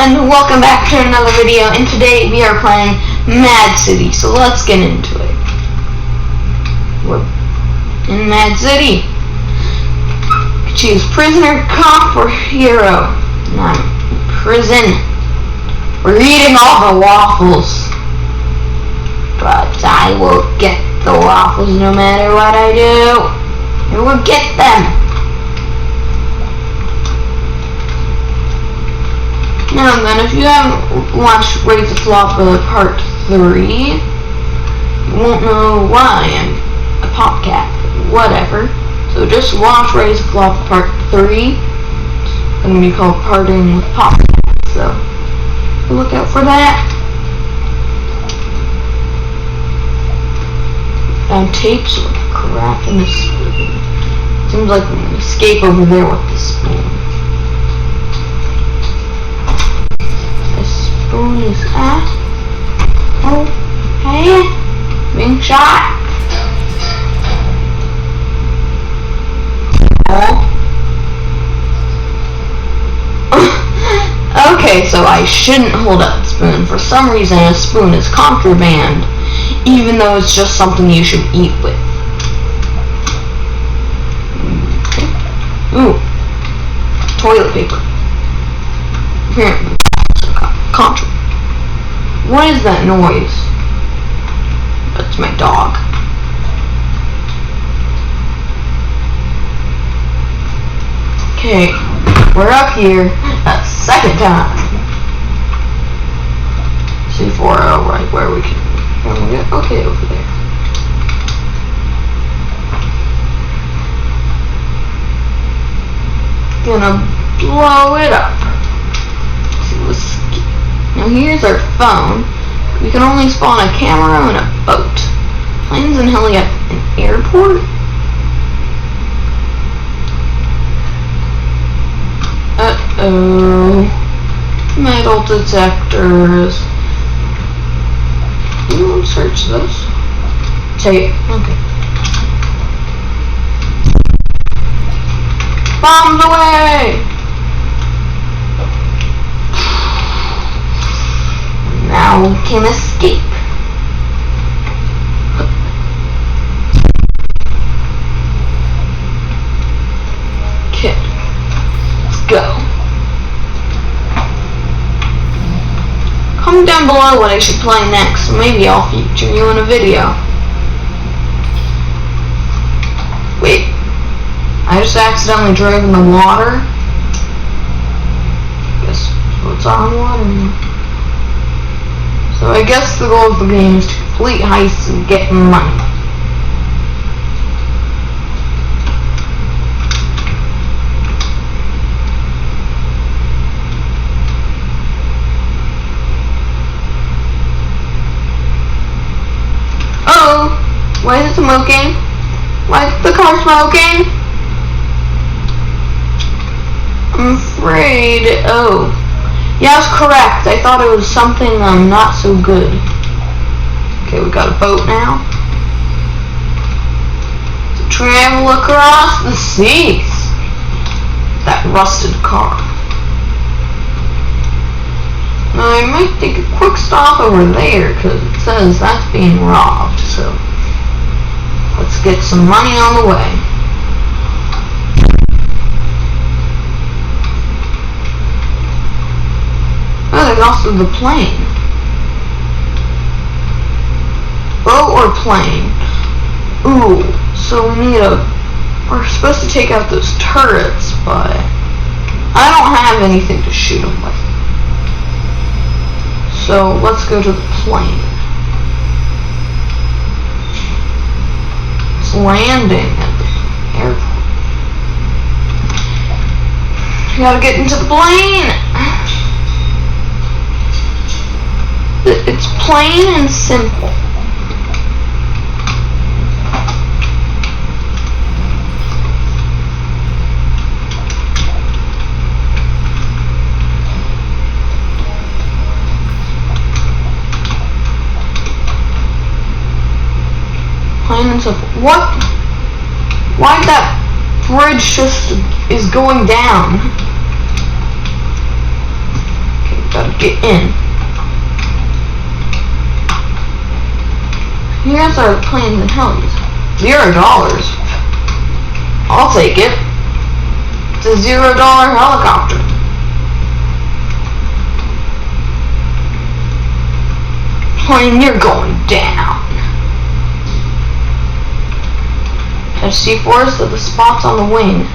and welcome back to another video, and today we are playing Mad City, so let's get into it. We're in Mad City. Choose prisoner, cop, or hero. Now, prison. We're eating all the waffles. But I will get the waffles no matter what I do. I will get them. Now then, if you haven't watched Raise the Floppa Part 3, you won't know why I'm a popcat. Whatever. So just watch Raise the Floppa Part 3. It's going to be called Parting with Popcat. So look out for that. Found tapes with crap in the spoon. Seems like we can escape over there with the spoon. Spoon is at. Oh, hey, being shot. Oh. Okay, so I shouldn't hold up the spoon. For some reason, a spoon is contraband, even though it's just something you should eat with. Ooh, toilet paper. Here. Contra. What is that noise? That's my dog. Okay, we're up here a second time. C4, right where we can. Okay, over there. Gonna blow it up. Now here's our phone. We can only spawn a camera and a boat. Planes and heli at an airport? Uh-oh. Metal detectors. You won't search this. Tape. Okay. Bombs away! Now we can escape. Okay, let's go. Comment down below what I should play next. Maybe I'll feature you in a video. Wait, I just accidentally drove in the water. Guess it's on water now. So I guess the goal of the game is to complete heists and get money. Uh-oh! Why is it smoking? Why is the car smoking? I'm afraid. Oh. Yeah, I was correct. I thought it was something not so good. Okay, we got a boat now. To travel across the seas. That rusted car. Now I might take a quick stop over there because it says that's being robbed. So let's get some money on the way. Oh, there's also the plane. Boat or plane? Ooh, so we're supposed to take out those turrets, but I don't have anything to shoot them with. So let's go to the plane. It's landing at the airport. We gotta get into the plane. It's plain and simple. Plain and simple. What? Why that bridge just is going down? Okay, Get in. You guys are planes and helis. $0. I'll take it. It's a $0 helicopter. Plane, you're going down. There's C4s at the spots on the wing.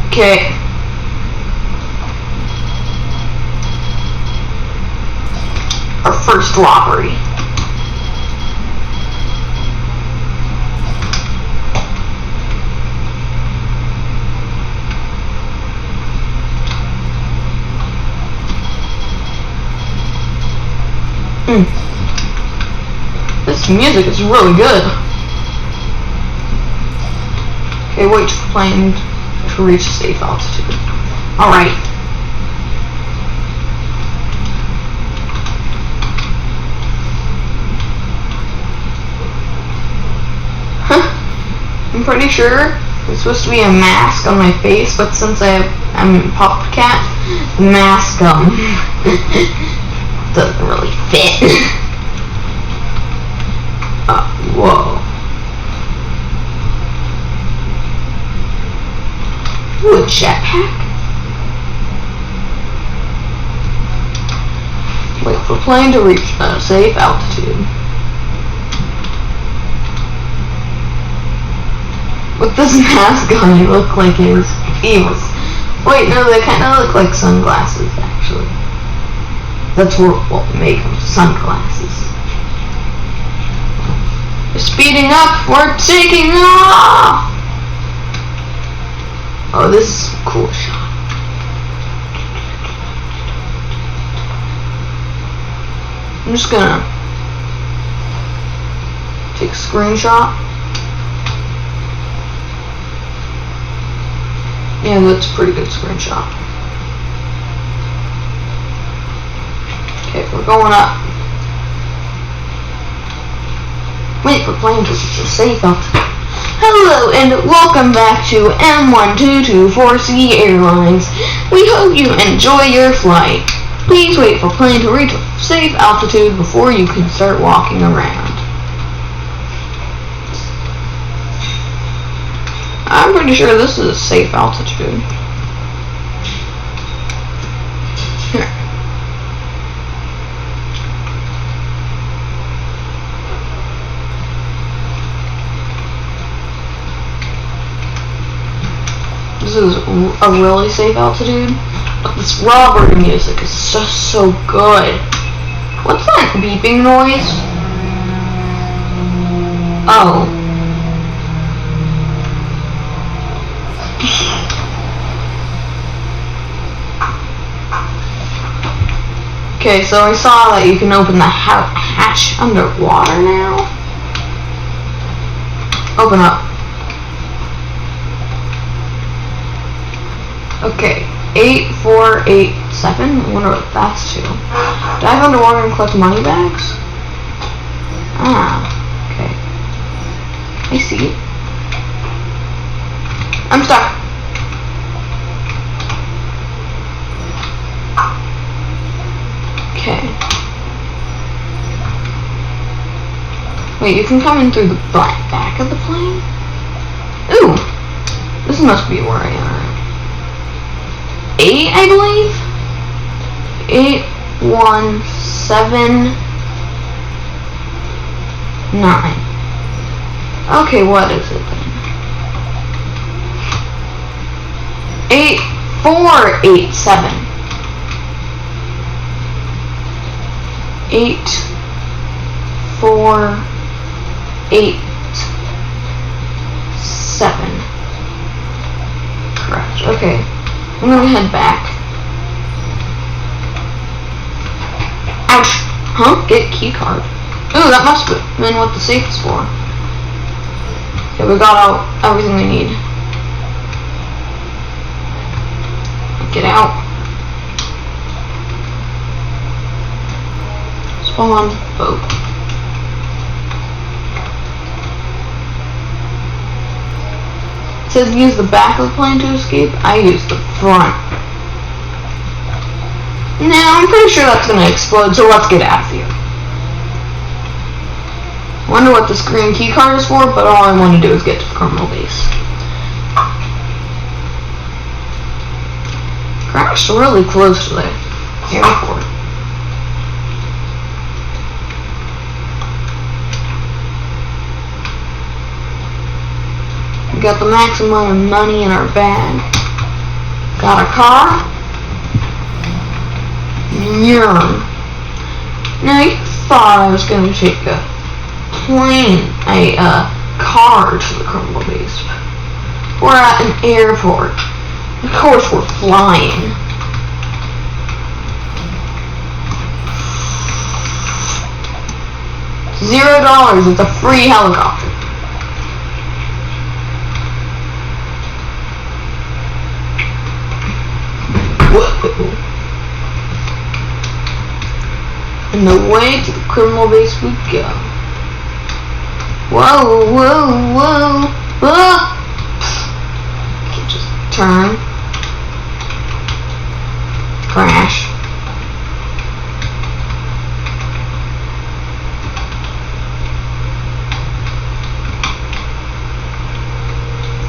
Okay. Our first robbery. This music is really good. Okay, wait for plane to reach safe altitude. Alright. I'm pretty sure it's supposed to be a mask on my face, but since I'm a pup cat, the mask doesn't really fit. Whoa. Ooh, a jetpack? Wait for plane to reach a safe altitude. With this mask on, I look like his evils. Wait, no, they kind of look like sunglasses, actually. That's what make them sunglasses. We're speeding up. We're taking off. Oh, this is a cool shot. I'm just gonna take a screenshot. Yeah, that's a pretty good screenshot. Okay, we're going up. Wait for plane to reach a safe altitude. Hello and welcome back to M1224C Airlines. We hope you enjoy your flight. Please wait for plane to reach a safe altitude before you can start walking around. I'm pretty sure this is a safe altitude. Here. This is a really safe altitude, but this robbery music is just so good. What's that beeping noise? Oh. Okay, so I saw that you can open the hatch underwater now. Open up. Okay, 8487. I wonder what that's to. Dive underwater and collect money bags? Ah, okay. I see. I'm stuck. Okay. Wait, you can come in through the back of the plane? Ooh! This must be where I am. 8, I believe? 8179. Okay, what is it then? 8487. 8487. Correct. Okay. I'm gonna head back. Ouch! Huh? Get keycard. Ooh, that must have been what the safe is for. Okay, we got out everything we need. Get out. Spawn boat. It says use the back of the plane to escape. I use the front. Now, I'm pretty sure that's gonna explode, so let's get out of here. I wonder what this green key card is for, but all I want to do is get to the criminal base. Crashed really close to the airport. We got the maximum amount of money in our bag. Got a car. Yeah. Now you thought I was gonna take a car to the criminal base. We're at an airport. Of course we're flying. $0. It's a free helicopter. Whoa. And the way to the criminal base we go. Whoa, whoa, whoa, whoa. Can't just turn. Crash.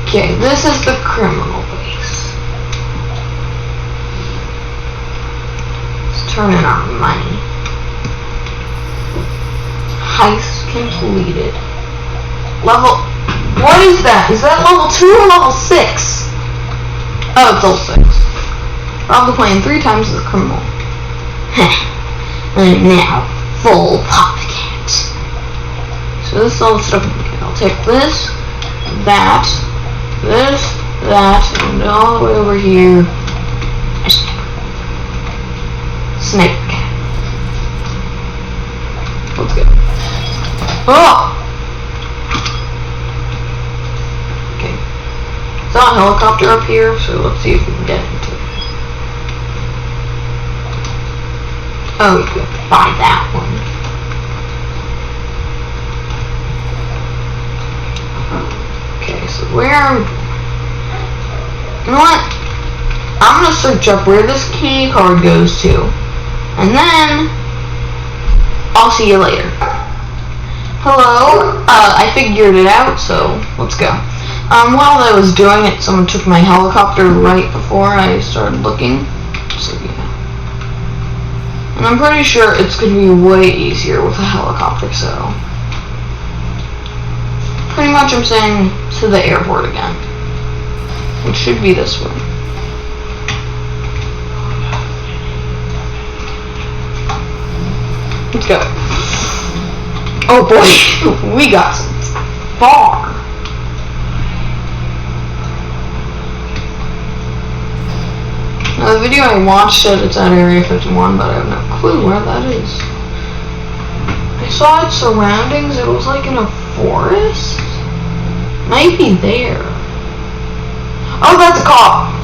Okay, this is the criminal base. Let's turn in our money. Heist completed. Level, what is that? Is that level 2 or level 6? Oh, it's level 6. Robbed the plane 3 times as a criminal. I'm now full copycat. So this is all the stuff. I'll take this, that, this, that, and all the way over here. A sniper cat. Let's go. Oh! Okay. Saw a helicopter up here, so let's see if we can get into it. Oh, you have to buy that one. Okay, so where... You know what? I'm gonna search up where this key card goes to. And then... I'll see you later. Hello? I figured it out, so let's go. While I was doing it, someone took my helicopter right before I started looking. So, yeah. And I'm pretty sure it's going to be way easier with a helicopter, so... Pretty much I'm saying to the airport again. Which should be this way. Let's go. Oh boy, we got some far. Now the video I watched said it's at Area 51, but I have no clue where that is. I saw its surroundings, it was like in a forest? Might be there. Oh, that's a cop!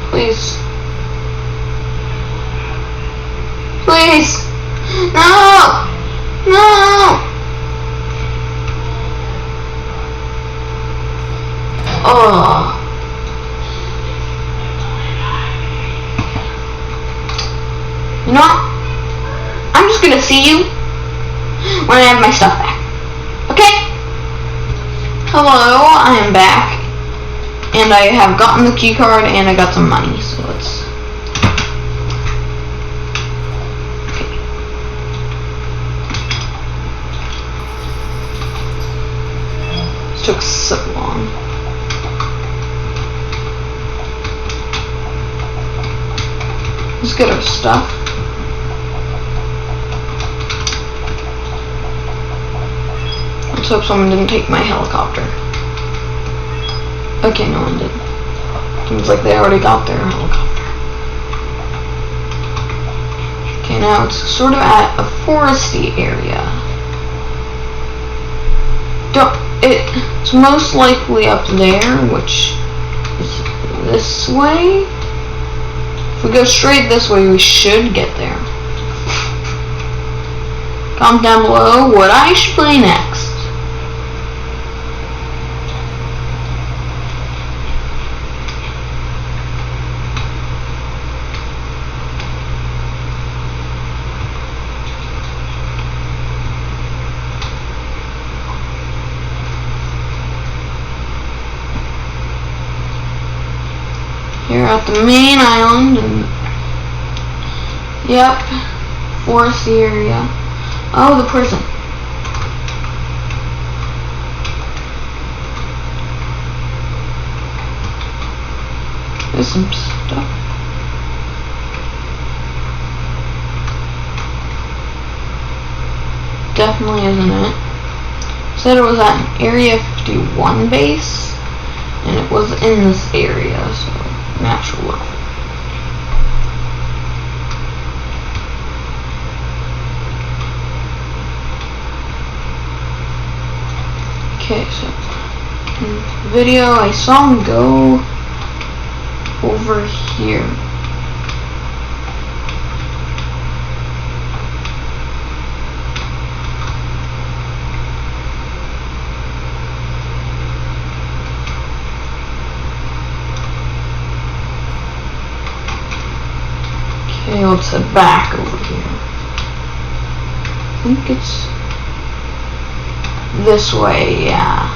Please. Please! No! No! Oh. You know what? I'm just gonna see you when I have my stuff back. Okay? Hello, I am back. And I have gotten the key card and I got some money, so let's... Okay. This took so long. Let's get our stuff. Let's hope someone didn't take my helicopter. Okay, no one did. Seems like they already got their helicopter. Okay, now it's sort of at a foresty area. It's most likely up there, which is this way. If we go straight this way, we should get there. Comment down below what I should play next. Here at the main island, and yep, forest area. Oh, the prison. There's some stuff. Definitely isn't it. Said it was at Area 51 base, and it was in this area, so natural look. Okay, so in the video I saw him go over here. Okay, let's head back over here. I think it's this way, yeah.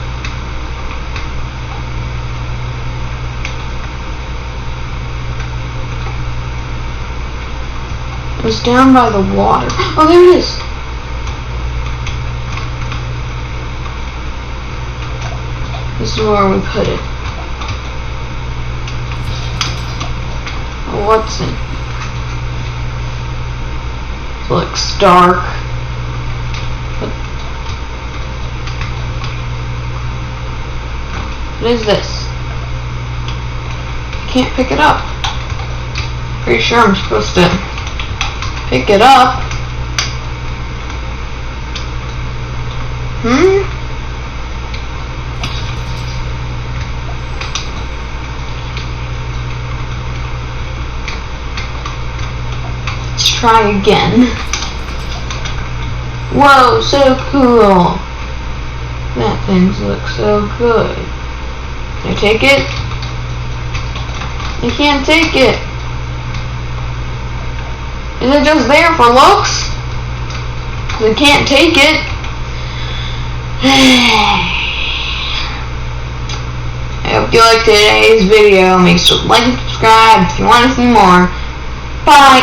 It was down by the water. Oh, there it is! This is where we put it. Oh, what's it? It looks dark. What is this? I can't pick it up. Pretty sure I'm supposed to pick it up. Let's try again. Whoa, so cool. That thing looks so good. Can I take it? I can't take it. Is it just there for looks? 'Cause I can't take it. I hope you liked today's video. Make sure to like and subscribe if you want to see more. Bye.